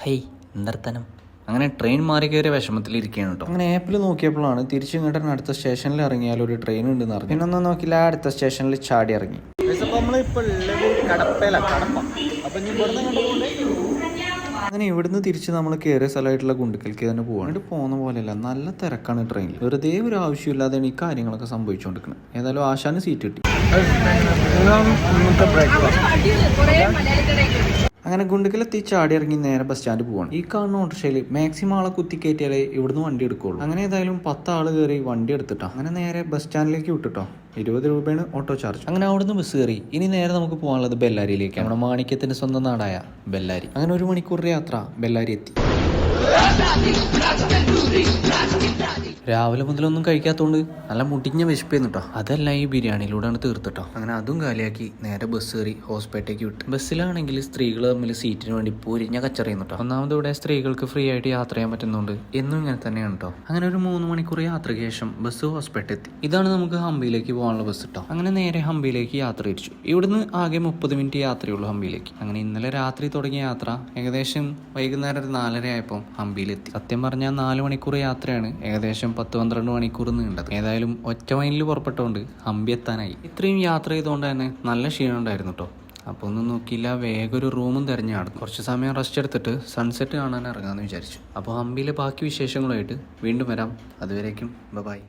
Hey എന്തർത്തനം. അങ്ങനെ train മാറി കയറിയ വിഷമത്തിലിരിക്കുകയാണ് കേട്ടോ. അങ്ങനെ ആപ്പിൽ നോക്കിയപ്പോഴാണ് തിരിച്ചിങ്ങോട്ട് അടുത്ത സ്റ്റേഷനിൽ ഇറങ്ങിയാൽ ഒരു ട്രെയിൻ ഉണ്ടെന്ന് അറിഞ്ഞു. പിന്നെ ഒന്നും നോക്കില്ല, അടുത്ത സ്റ്റേഷനിൽ ചാടി ഇറങ്ങി. അങ്ങനെ ഇവിടുന്ന് തിരിച്ച് നമ്മൾ കയറിയ സ്ഥലമായിട്ടുള്ള ഗുണ്ടിക്കൽക്ക് തന്നെ പോകാൻ വേണ്ടി പോകുന്ന പോലെയല്ല, നല്ല തിരക്കാണ് ട്രെയിനിൽ. വെറുതെ ഒരു ആവശ്യമില്ലാതെയാണ് ഈ കാര്യങ്ങളൊക്കെ സംഭവിച്ചുകൊണ്ടിരിക്കുന്നത്. ഏതായാലും ആശാന് സീറ്റ് കിട്ടി. അങ്ങനെ ഗുണ്ടിക്കലെത്തി ചാടി ഇറങ്ങി നേരെ ബസ് സ്റ്റാൻഡ് പോവാണ്. ഈ കാണുന്ന ഓട്ടോറിക്ഷയിൽ മാക്സിമം ആളെ കുത്തിക്കയറ്റിയാലേ ഇവിടുന്ന് വണ്ടി എടുക്കുള്ളൂ. അങ്ങനെ ഏതായാലും 10 ആള് കയറി വണ്ടി എടുത്തിട്ടോ. അങ്ങനെ നേരെ ബസ് സ്റ്റാൻഡിലേക്ക് വിട്ടിട്ടോ. 20 രൂപയാണ് ഓട്ടോ ചാർജ്. അങ്ങനെ അവിടുന്ന് ബസ് കയറി. ഇനി നേരെ നമുക്ക് പോകാനുള്ളത് ബെല്ലാരിയിലേക്ക്. നമ്മുടെ മാണിക്യത്തിന്റെ സ്വന്തം നാടായ ബെല്ലാരി. അങ്ങനെ 1 മണിക്കൂർ യാത്ര ബെല്ലാരി എത്തി. രാവിലെ മുതലൊന്നും കഴിക്കാത്തതുകൊണ്ട് നല്ല മുടിഞ്ഞ വിശപ്പായിരുന്നു കേട്ടോ. അതെല്ലാം ഈ ബിരിയാണിയിലൂടെയാണ് തീർത്തിട്ടോ. അങ്ങനെ അതും കാലിയാക്കി നേരെ ബസ് കയറി ഹോസ്പേട്ടേക്ക് വിട്ടു. ബസ്സിലാണെങ്കിൽ സ്ത്രീകൾ തമ്മിൽ സീറ്റിന് വേണ്ടി പൊരിഞ്ഞ കച്ചറിയുന്നു കേട്ടോ. ഒന്നാമത് ഇവിടെ സ്ത്രീകൾക്ക് ഫ്രീ ആയിട്ട് യാത്ര ചെയ്യാൻ പറ്റുന്നുണ്ട്. എന്നും ഇങ്ങനെ തന്നെയാണ് കേട്ടോ. അങ്ങനെ ഒരു 3 മണിക്കൂർ യാത്രയ്ക്ക് ശേഷം ബസ് ഹോസ്പേട്ട എത്തി. ഇതാണ് നമുക്ക് ഹംപിയിലേക്ക് പോകാനുള്ള ബസ് കേട്ടോ. അങ്ങനെ നേരെ ഹംപിയിലേക്ക് യാത്ര തിരിച്ചു. ഇവിടുന്ന് ആകെ 30 മിനിറ്റ് യാത്രയുള്ളൂ ഹംപിയിലേക്ക്. അങ്ങനെ ഇന്നലെ രാത്രി തുടങ്ങിയ യാത്ര ഏകദേശം വൈകുന്നേരം ഒരു 4:30 ആയപ്പോൾ ഹംപിയിലെത്തി. സത്യം പറഞ്ഞാൽ 4 മണിക്കൂർ യാത്രയാണ് ഏകദേശം 10-12 മണിക്കൂർ നീണ്ടത്. ഏതായാലും ഒറ്റ മൈനിൽ പുറപ്പെട്ടുകൊണ്ട് ഹംപി എത്താനായി. ഇത്രയും യാത്ര ചെയ്തുകൊണ്ട് തന്നെ നല്ല ക്ഷീണം ഉണ്ടായിരുന്നു കേട്ടോ. അപ്പോൾ ഒന്നും നോക്കിയില്ല, വേഗം ഒരു റൂമും തിരഞ്ഞു നടന്നു. കുറച്ച് സമയം റെസ്റ്റ് എടുത്തിട്ട് സൺസെറ്റ് കാണാൻ ഇറങ്ങാമെന്ന് വിചാരിച്ചു. അപ്പോൾ ഹംപിയിലെ ബാക്കി വിശേഷങ്ങളുമായിട്ട് വീണ്ടും വരാം. അതുവരേക്കും ബൈ.